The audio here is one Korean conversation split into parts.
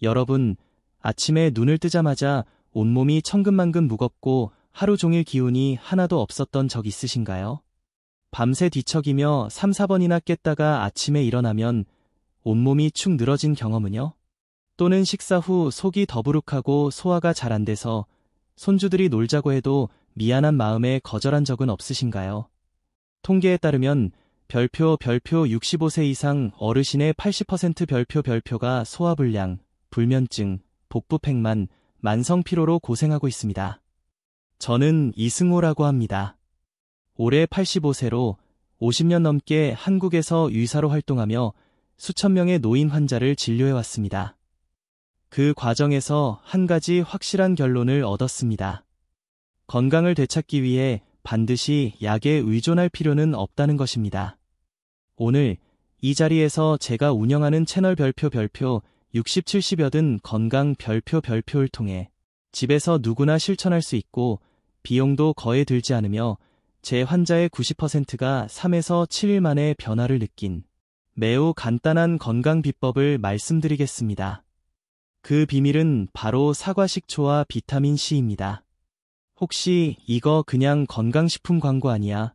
여러분, 아침에 눈을 뜨자마자 온몸이 천근만근 무겁고 하루 종일 기운이 하나도 없었던 적 있으신가요? 밤새 뒤척이며 3, 4번이나 깼다가 아침에 일어나면 온몸이 축 늘어진 경험은요? 또는 식사 후 속이 더부룩하고 소화가 잘 안 돼서 손주들이 놀자고 해도 미안한 마음에 거절한 적은 없으신가요? 통계에 따르면 별표 65세 이상 어르신의 80% 별표가 소화불량, 불면증, 복부팽만, 만성피로로 고생하고 있습니다. 저는 이승호라고 합니다. 올해 85세로 50년 넘게 한국에서 의사로 활동하며 수천 명의 노인 환자를 진료해왔습니다. 그 과정에서 한 가지 확실한 결론을 얻었습니다. 건강을 되찾기 위해 반드시 약에 의존할 필요는 없다는 것입니다. 오늘 이 자리에서 제가 운영하는 채널 별표 60, 70여 든 건강 별표를 통해 집에서 누구나 실천할 수 있고 비용도 거의 들지 않으며 제 환자의 90%가 3에서 7일 만에 변화를 느낀 매우 간단한 건강 비법을 말씀드리겠습니다. 그 비밀은 바로 사과식초와 비타민 C입니다. 혹시 이거 그냥 건강식품 광고 아니야?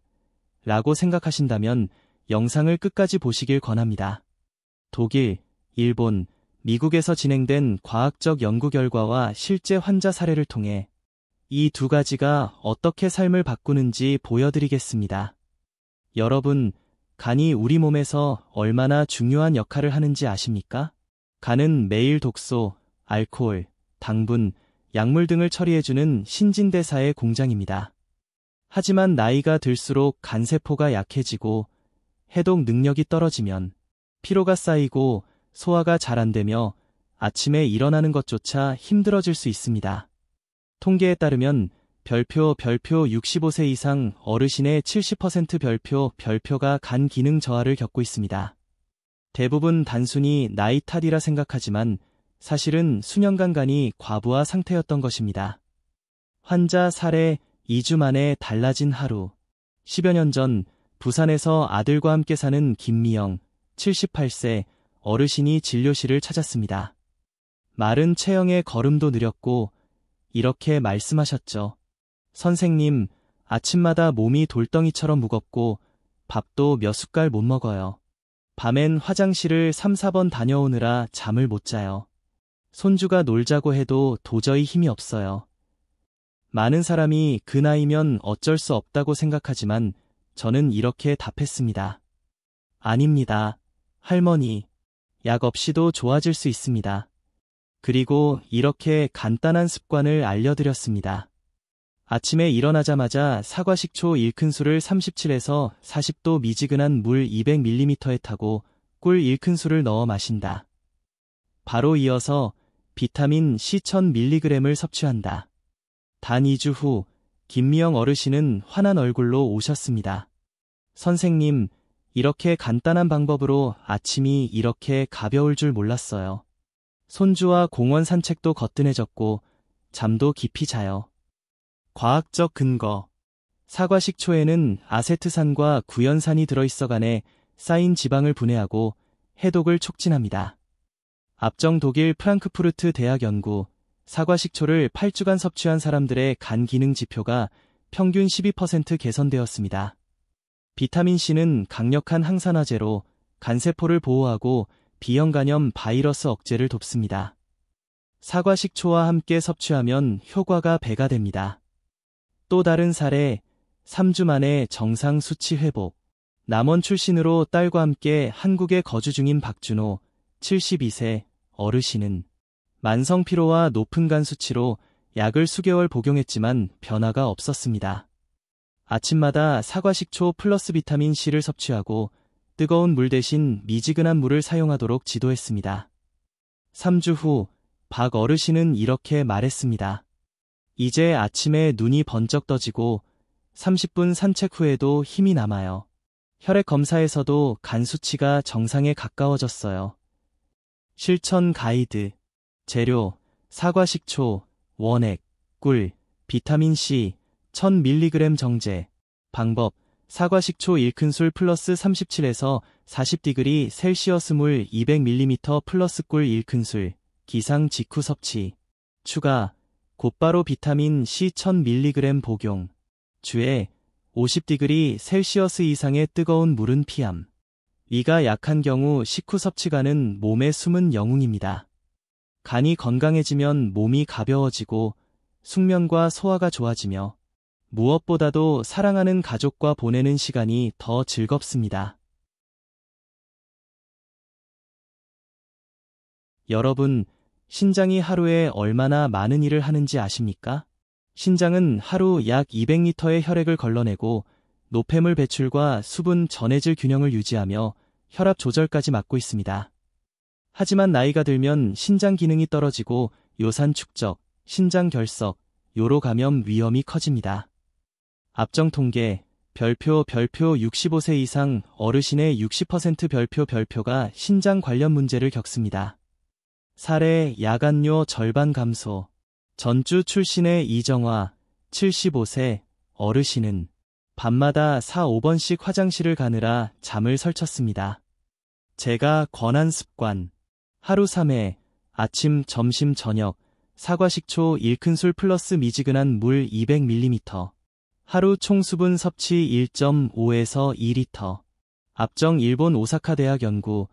라고 생각하신다면 영상을 끝까지 보시길 권합니다. 독일, 일본, 미국에서 진행된 과학적 연구 결과와 실제 환자 사례를 통해 이 두 가지가 어떻게 삶을 바꾸는지 보여드리겠습니다. 여러분, 간이 우리 몸에서 얼마나 중요한 역할을 하는지 아십니까? 간은 매일 독소, 알코올, 당분, 약물 등을 처리해주는 신진대사의 공장입니다. 하지만 나이가 들수록 간세포가 약해지고 해독 능력이 떨어지면 피로가 쌓이고 소화가 잘 안 되며 아침에 일어나는 것조차 힘들어질 수 있습니다. 통계에 따르면 별표 65세 이상 어르신의 70% 별표가 간 기능 저하를 겪고 있습니다. 대부분 단순히 나이 탓이라 생각하지만 사실은 수년간 간이 과부하 상태였던 것입니다. 환자 사례 2주 만에 달라진 하루. 10여 년 전 부산에서 아들과 함께 사는 김미영 78세 어르신이 진료실을 찾았습니다. 마른 체형에 걸음도 느렸고 이렇게 말씀하셨죠. 선생님, 아침마다 몸이 돌덩이처럼 무겁고 밥도 몇 숟갈 못 먹어요. 밤엔 화장실을 3, 4번 다녀오느라 잠을 못 자요. 손주가 놀자고 해도 도저히 힘이 없어요. 많은 사람이 그 나이면 어쩔 수 없다고 생각하지만 저는 이렇게 답했습니다. 아닙니다. 할머니, 약 없이도 좋아질 수 있습니다. 그리고 이렇게 간단한 습관을 알려드렸습니다. 아침에 일어나자마자 사과식초 1큰술을 37에서 40도 미지근한 물 200ml에 타고 꿀 1큰술을 넣어 마신다. 바로 이어서 비타민 C 1000mg을 섭취한다. 단 2주 후 김미영 어르신은 환한 얼굴로 오셨습니다. 선생님, 이렇게 간단한 방법으로 아침이 이렇게 가벼울 줄 몰랐어요. 손주와 공원 산책도 거뜬해졌고 잠도 깊이 자요. 과학적 근거. 사과식초에는 아세트산과 구연산이 들어있어 간에 쌓인 지방을 분해하고 해독을 촉진합니다. 앞정 독일 프랑크푸르트 대학 연구, 사과식초를 8주간 섭취한 사람들의 간 기능 지표가 평균 12% 개선되었습니다. 비타민 C는 강력한 항산화제로 간세포를 보호하고 B형 간염 바이러스 억제를 돕습니다. 사과식초와 함께 섭취하면 효과가 배가 됩니다. 또 다른 사례, 3주 만에 정상 수치 회복. 남원 출신으로 딸과 함께 한국에 거주 중인 박준호, 72세 어르신은 만성 피로와 높은 간 수치로 약을 수개월 복용했지만 변화가 없었습니다. 아침마다 사과식초 플러스 비타민 C를 섭취하고 뜨거운 물 대신 미지근한 물을 사용하도록 지도했습니다. 3주 후 박 어르신은 이렇게 말했습니다. 이제 아침에 눈이 번쩍 떠지고 30분 산책 후에도 힘이 남아요. 혈액 검사에서도 간 수치가 정상에 가까워졌어요. 실천 가이드. 재료, 사과식초, 원액, 꿀, 비타민 C, 1000mg 정제. 방법, 사과식초 1큰술 플러스 37에서 40°C 물 200ml 플러스 꿀 1큰술, 기상 직후 섭취. 추가, 곧바로 비타민 C 1000mg 복용. 주에 50°C 이상의 뜨거운 물은 피함. 위가 약한 경우 식후 섭취가는 몸에 숨은 영웅입니다. 간이 건강해지면 몸이 가벼워지고 숙면과 소화가 좋아지며 무엇보다도 사랑하는 가족과 보내는 시간이 더 즐겁습니다. 여러분, 신장이 하루에 얼마나 많은 일을 하는지 아십니까? 신장은 하루 약 200리터의 혈액을 걸러내고 노폐물 배출과 수분 전해질 균형을 유지하며 혈압 조절까지 맡고 있습니다. 하지만 나이가 들면 신장 기능이 떨어지고 요산 축적, 신장 결석, 요로 감염 위험이 커집니다. 압정 통계, 별표 65세 이상 어르신의 60% 별표가 신장 관련 문제를 겪습니다. 사례 야간뇨 절반 감소. 전주 출신의 이정화, 75세, 어르신은 밤마다 4-5번씩 화장실을 가느라 잠을 설쳤습니다. 제가 권한 습관. 하루 3회, 아침, 점심, 저녁, 사과식초 1큰술 플러스 미지근한 물 200ml. 하루 총 수분 섭취 1.5에서 2리터. 압정 일본 오사카 대학 연구.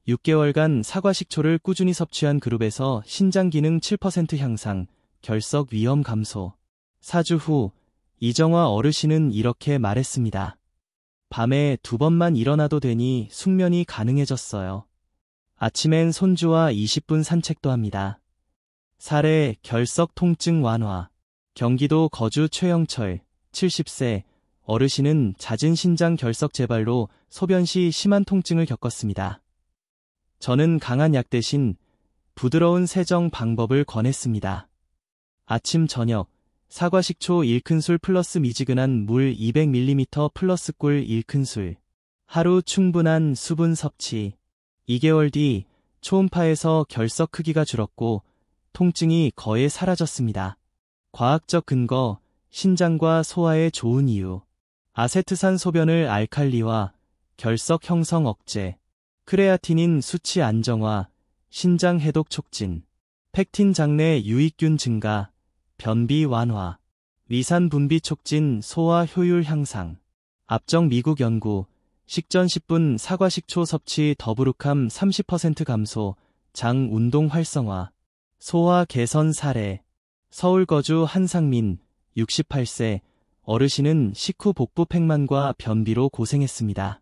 6개월간 사과식초를 꾸준히 섭취한 그룹에서 신장 기능 7% 향상, 결석 위험 감소. 4주 후, 이정화 어르신은 이렇게 말했습니다. 밤에 2번만 일어나도 되니 숙면이 가능해졌어요. 아침엔 손주와 20분 산책도 합니다. 사례 결석 통증 완화. 경기도 거주 최영철, 70세, 어르신은 잦은 신장 결석 재발로 소변 시 심한 통증을 겪었습니다. 저는 강한 약 대신 부드러운 세정 방법을 권했습니다. 아침 저녁, 사과식초 1큰술 플러스 미지근한 물 200ml 플러스 꿀 1큰술. 하루 충분한 수분 섭취. 2개월 뒤 초음파에서 결석 크기가 줄었고 통증이 거의 사라졌습니다. 과학적 근거, 신장과 소화에 좋은 이유. 아세트산 소변을 알칼리화, 결석 형성 억제. 크레아티닌 수치 안정화, 신장 해독 촉진. 팩틴 장내 유익균 증가, 변비 완화. 위산 분비 촉진, 소화 효율 향상. 압정 미국 연구. 식전 10분 사과식초 섭취 더부룩함 30% 감소, 장 운동 활성화. 소화 개선 사례. 서울 거주 한상민, 68세, 어르신은 식후 복부 팽만과 변비로 고생했습니다.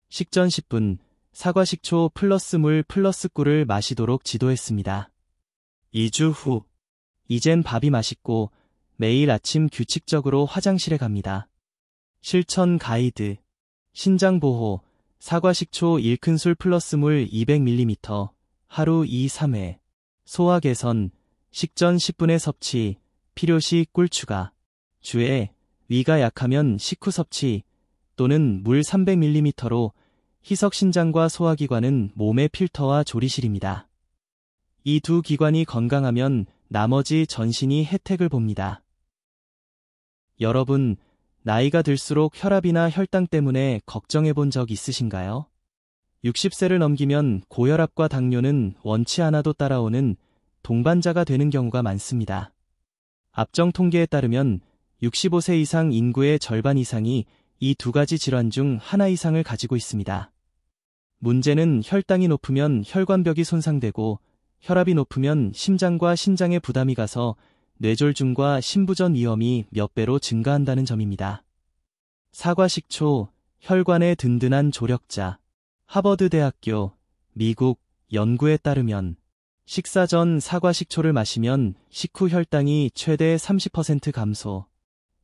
식전 10분, 사과식초 플러스 물 플러스 꿀을 마시도록 지도했습니다. 2주 후, 이젠 밥이 맛있고 매일 아침 규칙적으로 화장실에 갑니다. 실천 가이드. 신장보호, 사과식초 1큰술 플러스 물 200ml, 하루 2-3회. 소화 개선, 식전 10분의 섭취, 필요시 꿀 추가. 주에 위가 약하면 식후 섭취 또는 물 300ml로. 희석 신장과 소화기관은 몸의 필터와 조리실입니다. 이 두 기관이 건강하면 나머지 전신이 혜택을 봅니다. 여러분, 나이가 들수록 혈압이나 혈당 때문에 걱정해 본 적 있으신가요? 60세를 넘기면 고혈압과 당뇨는 원치 않아도 따라오는 동반자가 되는 경우가 많습니다. 압정 통계에 따르면 65세 이상 인구의 절반 이상이 이 두 가지 질환 중 하나 이상을 가지고 있습니다. 문제는 혈당이 높으면 혈관벽이 손상되고 혈압이 높으면 심장과 신장에 부담이 가서 뇌졸중과 심부전 위험이 몇 배로 증가한다는 점입니다. 사과식초, 혈관의 든든한 조력자. 하버드대학교, 미국 연구에 따르면 식사 전 사과식초를 마시면 식후 혈당이 최대 30% 감소.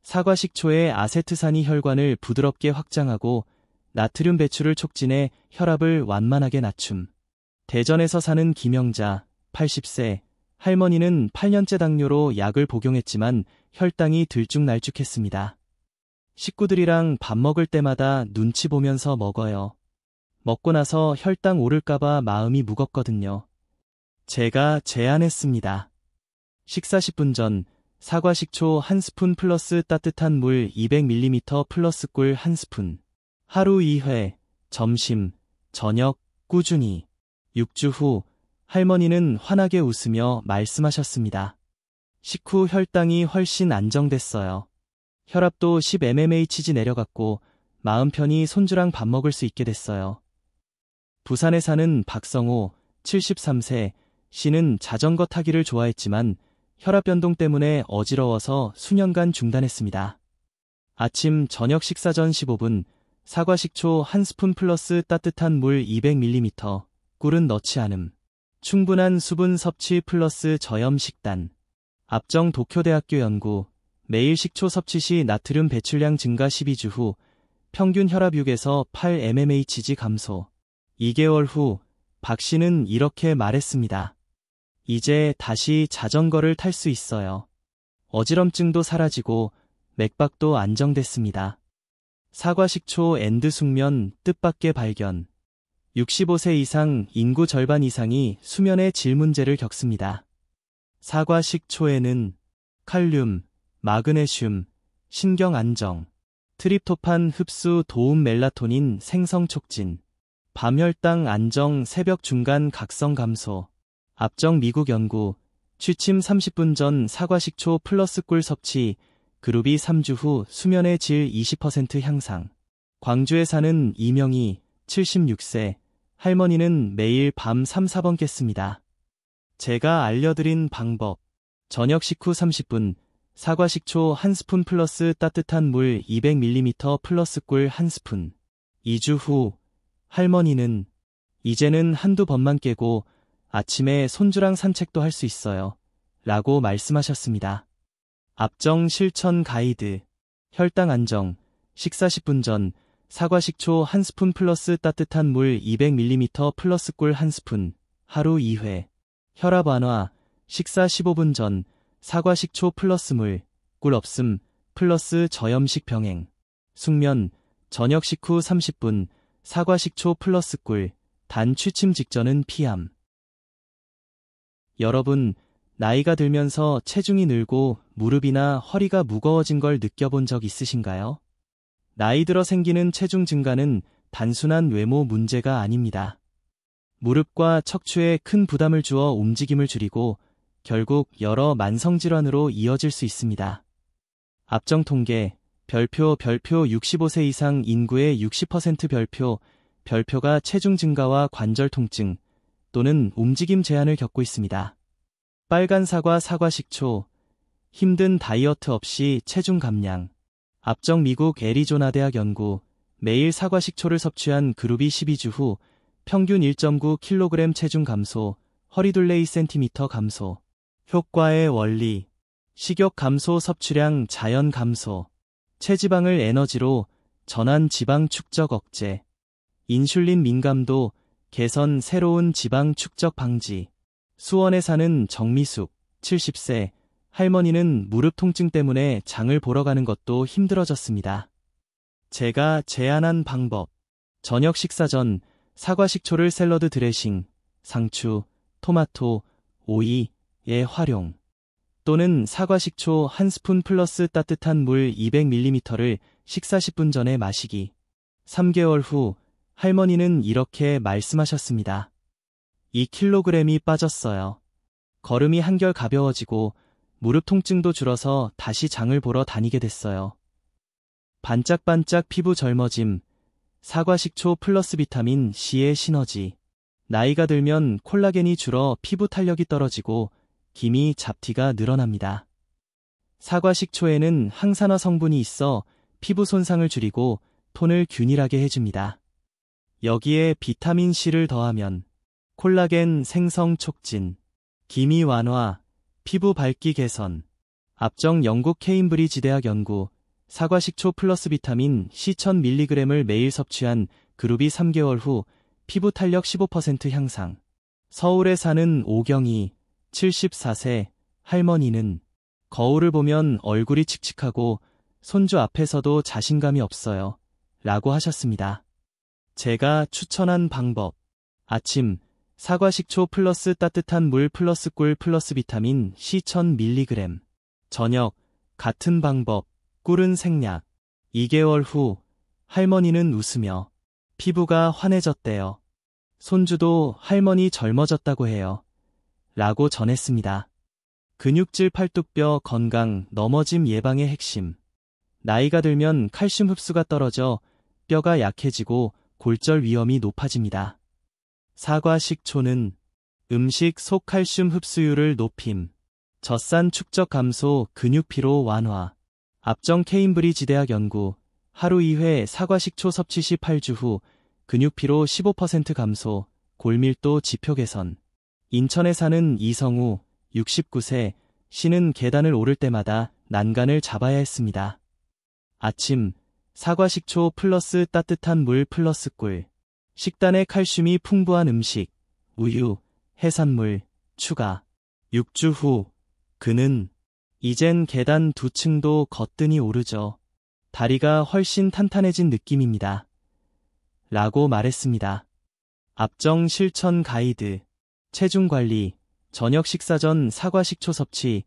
사과식초의 아세트산이 혈관을 부드럽게 확장하고 나트륨 배출을 촉진해 혈압을 완만하게 낮춤. 대전에서 사는 김영자, 80세, 할머니는 8년째 당뇨로 약을 복용했지만 혈당이 들쭉날쭉했습니다. 식구들이랑 밥 먹을 때마다 눈치 보면서 먹어요. 먹고 나서 혈당 오를까봐 마음이 무겁거든요. 제가 제안했습니다. 식사 10분 전 사과식초 1스푼 플러스 따뜻한 물 200ml 플러스 꿀 1스푼. 하루 2회, 점심, 저녁, 꾸준히. 6주 후, 할머니는 환하게 웃으며 말씀하셨습니다. 식후 혈당이 훨씬 안정됐어요. 혈압도 10mmHg 내려갔고 마음 편히 손주랑 밥 먹을 수 있게 됐어요. 부산에 사는 박성호, 73세, 씨는 자전거 타기를 좋아했지만 혈압 변동 때문에 어지러워서 수년간 중단했습니다. 아침 저녁 식사 전 15분, 사과 식초 1스푼 플러스 따뜻한 물 200ml, 꿀은 넣지 않음. 충분한 수분 섭취 플러스 저염 식단. 압정 도쿄대학교 연구, 매일 식초 섭취 시 나트륨 배출량 증가 12주 후 평균 혈압 6에서 8mmHg 감소. 2개월 후 박 씨는 이렇게 말했습니다. 이제 다시 자전거를 탈 수 있어요. 어지럼증도 사라지고 맥박도 안정됐습니다. 사과 식초 앤드 숙면 뜻밖의 발견. 65세 이상 인구 절반 이상이 수면의 질 문제를 겪습니다. 사과 식초에는 칼륨, 마그네슘, 신경 안정, 트립토판 흡수 도움 멜라토닌 생성 촉진, 밤 혈당 안정 새벽 중간 각성 감소. 압정 미국 연구, 취침 30분 전 사과 식초 플러스 꿀 섭취, 그룹이 3주 후 수면의 질 20% 향상. 광주에 사는 이명희, 76세, 할머니는 매일 밤 3, 4번 깼습니다. 제가 알려드린 방법. 저녁 식후 30분, 사과 식초 1스푼 플러스 따뜻한 물 200ml 플러스 꿀 1스푼. 2주 후, 할머니는 이제는 한두 번만 깨고 아침에 손주랑 산책도 할 수 있어요. 라고 말씀하셨습니다. 압정 실천 가이드. 혈당 안정. 식사 10분 전 사과 식초 1스푼 플러스 따뜻한 물 200ml 플러스 꿀 1스푼. 하루 2회. 혈압 완화. 식사 15분 전 사과 식초 플러스 물, 꿀 없음 플러스 저염식 병행. 숙면. 저녁 식후 30분 사과 식초 플러스 꿀, 단 취침 직전은 피함. 여러분, 나이가 들면서 체중이 늘고 무릎이나 허리가 무거워진 걸 느껴본 적 있으신가요? 나이 들어 생기는 체중 증가는 단순한 외모 문제가 아닙니다. 무릎과 척추에 큰 부담을 주어 움직임을 줄이고 결국 여러 만성질환으로 이어질 수 있습니다. 압정 통계, 별표 65세 이상 인구의 60% 별표가 체중 증가와 관절 통증 또는 움직임 제한을 겪고 있습니다. 빨간 사과 사과 식초, 힘든 다이어트 없이 체중 감량. 압정 미국 애리조나 대학 연구, 매일 사과 식초를 섭취한 그룹이 12주 후 평균 1.9kg 체중 감소, 허리둘레 2cm 감소. 효과의 원리, 식욕 감소 섭취량 자연 감소, 체지방을 에너지로 전환 지방 축적 억제, 인슐린 민감도 개선 새로운 지방 축적 방지. 수원에 사는 정미숙, 70세, 할머니는 무릎 통증 때문에 장을 보러 가는 것도 힘들어졌습니다. 제가 제안한 방법. 저녁 식사 전 사과 식초를 샐러드 드레싱, 상추, 토마토, 오이에 활용. 또는 사과 식초 1스푼 플러스 따뜻한 물 200ml를 식사 10분 전에 마시기. 3개월 후 할머니는 이렇게 말씀하셨습니다. 2kg이 빠졌어요. 걸음이 한결 가벼워지고 무릎 통증도 줄어서 다시 장을 보러 다니게 됐어요. 반짝반짝 피부 젊어짐, 사과 식초 플러스 비타민 C의 시너지. 나이가 들면 콜라겐이 줄어 피부 탄력이 떨어지고 기미 잡티가 늘어납니다. 사과 식초에는 항산화 성분이 있어 피부 손상을 줄이고 톤을 균일하게 해줍니다. 여기에 비타민 C를 더하면 콜라겐 생성 촉진, 기미 완화, 피부 밝기 개선. 압정 영국 케임브리지 대학 연구, 사과 식초 플러스 비타민 C 1000mg을 매일 섭취한 그룹이 3개월 후 피부 탄력 15% 향상. 서울에 사는 오경희, 74세, 할머니는 거울을 보면 얼굴이 칙칙하고 손주 앞에서도 자신감이 없어요. 라고 하셨습니다. 제가 추천한 방법. 아침, 사과 식초 플러스 따뜻한 물 플러스 꿀 플러스 비타민 C 1000mg. 저녁, 같은 방법, 꿀은 생략. 2개월 후, 할머니는 웃으며 피부가 환해졌대요. 손주도 할머니 젊어졌다고 해요. 라고 전했습니다. 근육질 팔뚝뼈 건강, 넘어짐 예방의 핵심. 나이가 들면 칼슘 흡수가 떨어져 뼈가 약해지고 골절 위험이 높아집니다. 사과 식초는 음식 속 칼슘 흡수율을 높임, 젖산 축적 감소, 근육 피로 완화. 압정 케임브리지 대학 연구, 하루 2회 사과 식초 섭취 시 8주 후 근육 피로 15% 감소, 골밀도 지표 개선. 인천에 사는 이성우, 69세, 씨는 계단을 오를 때마다 난간을 잡아야 했습니다. 아침, 사과 식초 플러스 따뜻한 물 플러스 꿀. 식단에 칼슘이 풍부한 음식, 우유, 해산물, 추가. 6주 후, 그는 이젠 계단 2층도 거뜬히 오르죠. 다리가 훨씬 탄탄해진 느낌입니다. 라고 말했습니다. 압정 실천 가이드. 체중 관리, 저녁 식사 전 사과 식초 섭취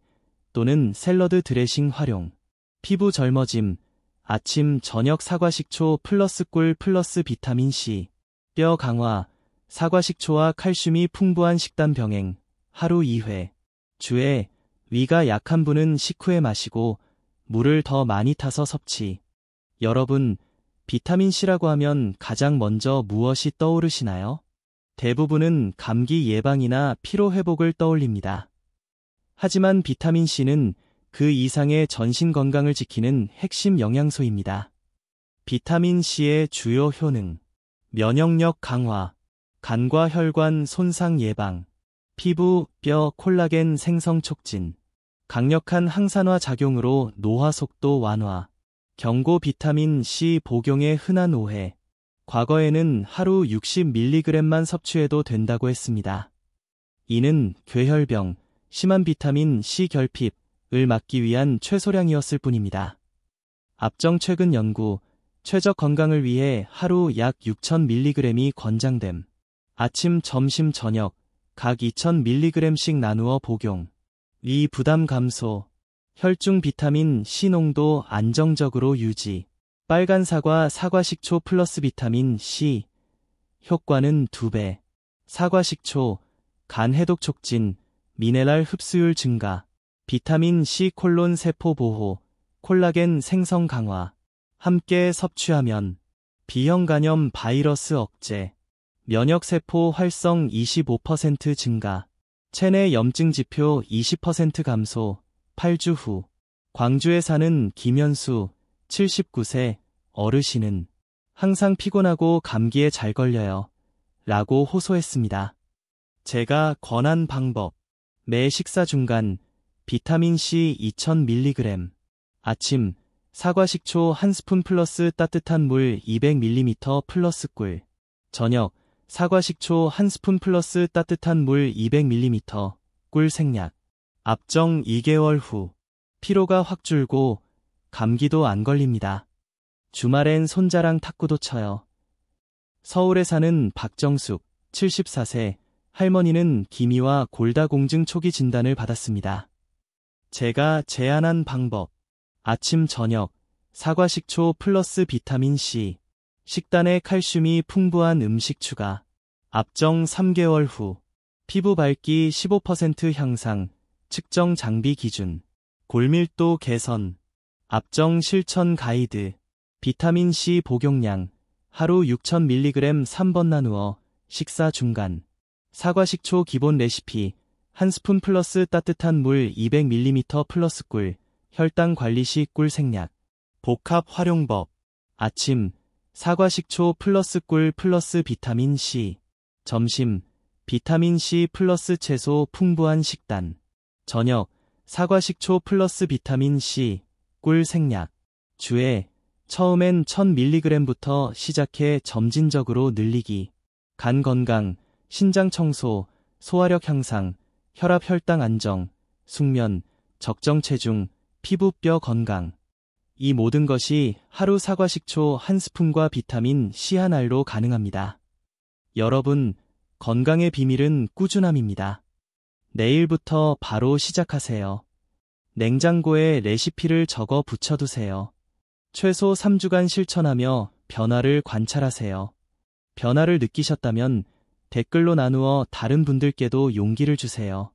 또는 샐러드 드레싱 활용. 피부 젊어짐, 아침 저녁 사과 식초 플러스 꿀 플러스 비타민 C. 뼈 강화, 사과 식초와 칼슘이 풍부한 식단 병행, 하루 2회. 주에 위가 약한 분은 식후에 마시고 물을 더 많이 타서 섭취. 여러분, 비타민 C라고 하면 가장 먼저 무엇이 떠오르시나요? 대부분은 감기 예방이나 피로 회복을 떠올립니다. 하지만 비타민 C는 그 이상의 전신 건강을 지키는 핵심 영양소입니다. 비타민 C의 주요 효능. 면역력 강화, 간과 혈관 손상 예방, 피부, 뼈, 콜라겐 생성 촉진, 강력한 항산화 작용으로 노화 속도 완화, 경고 비타민 C 복용의 흔한 오해. 과거에는 하루 60mg만 섭취해도 된다고 했습니다. 이는 괴혈병, 심한 비타민 C 결핍을 막기 위한 최소량이었을 뿐입니다. 압정 최근 연구, 최적 건강을 위해 하루 약 6000mg이 권장됨. 아침, 점심, 저녁 각 2000mg씩 나누어 복용. 위 부담 감소, 혈중 비타민 C 농도 안정적으로 유지. 빨간 사과 사과 식초 플러스 비타민 C. 효과는 2배. 사과 식초, 간 해독 촉진, 미네랄 흡수율 증가, 비타민 C 콜론 세포 보호, 콜라겐 생성 강화. 함께 섭취하면 B형 간염 바이러스 억제, 면역세포 활성 25% 증가, 체내 염증 지표 20% 감소, 8주 후. 광주에 사는 김현수, 79세, 어르신은 항상 피곤하고 감기에 잘 걸려요. 라고 호소했습니다. 제가 권한 방법. 매 식사 중간 비타민C 2000mg. 아침, 사과 식초 1스푼 플러스 따뜻한 물 200ml 플러스 꿀. 저녁, 사과 식초 1스푼 플러스 따뜻한 물 200ml, 꿀 생략. 압정 2개월 후. 피로가 확 줄고 감기도 안 걸립니다. 주말엔 손자랑 탁구도 쳐요. 서울에 사는 박정숙, 74세, 할머니는 기미와 골다공증 초기 진단을 받았습니다. 제가 제안한 방법. 아침 저녁, 사과 식초 플러스 비타민 C. 식단에 칼슘이 풍부한 음식 추가. 압정 3개월 후. 피부 밝기 15% 향상, 측정 장비 기준. 골밀도 개선. 압정 실천 가이드. 비타민 C 복용량. 하루 6000mg 3번 나누어 식사 중간. 사과 식초 기본 레시피. 1스푼 플러스 따뜻한 물 200ml 플러스 꿀. 혈당 관리 시 꿀 생략. 복합 활용법. 아침, 사과 식초 플러스 꿀 플러스 비타민 C. 점심, 비타민 C 플러스 채소 풍부한 식단. 저녁, 사과 식초 플러스 비타민 C, 꿀 생략. 주에 처음엔 1000mg부터 시작해 점진적으로 늘리기. 간 건강, 신장 청소, 소화력 향상, 혈압 혈당 안정, 숙면, 적정 체중, 피부 뼈 건강. 이 모든 것이 하루 사과 식초 1스푼과 비타민 C 한 알로 가능합니다. 여러분, 건강의 비밀은 꾸준함입니다. 내일부터 바로 시작하세요. 냉장고에 레시피를 적어 붙여두세요. 최소 3주간 실천하며 변화를 관찰하세요. 변화를 느끼셨다면 댓글로 나누어 다른 분들께도 용기를 주세요.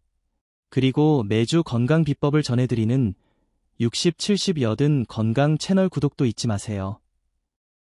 그리고 매주 건강 비법을 전해드리는 60, 70, 80 건강 채널 구독도 잊지 마세요.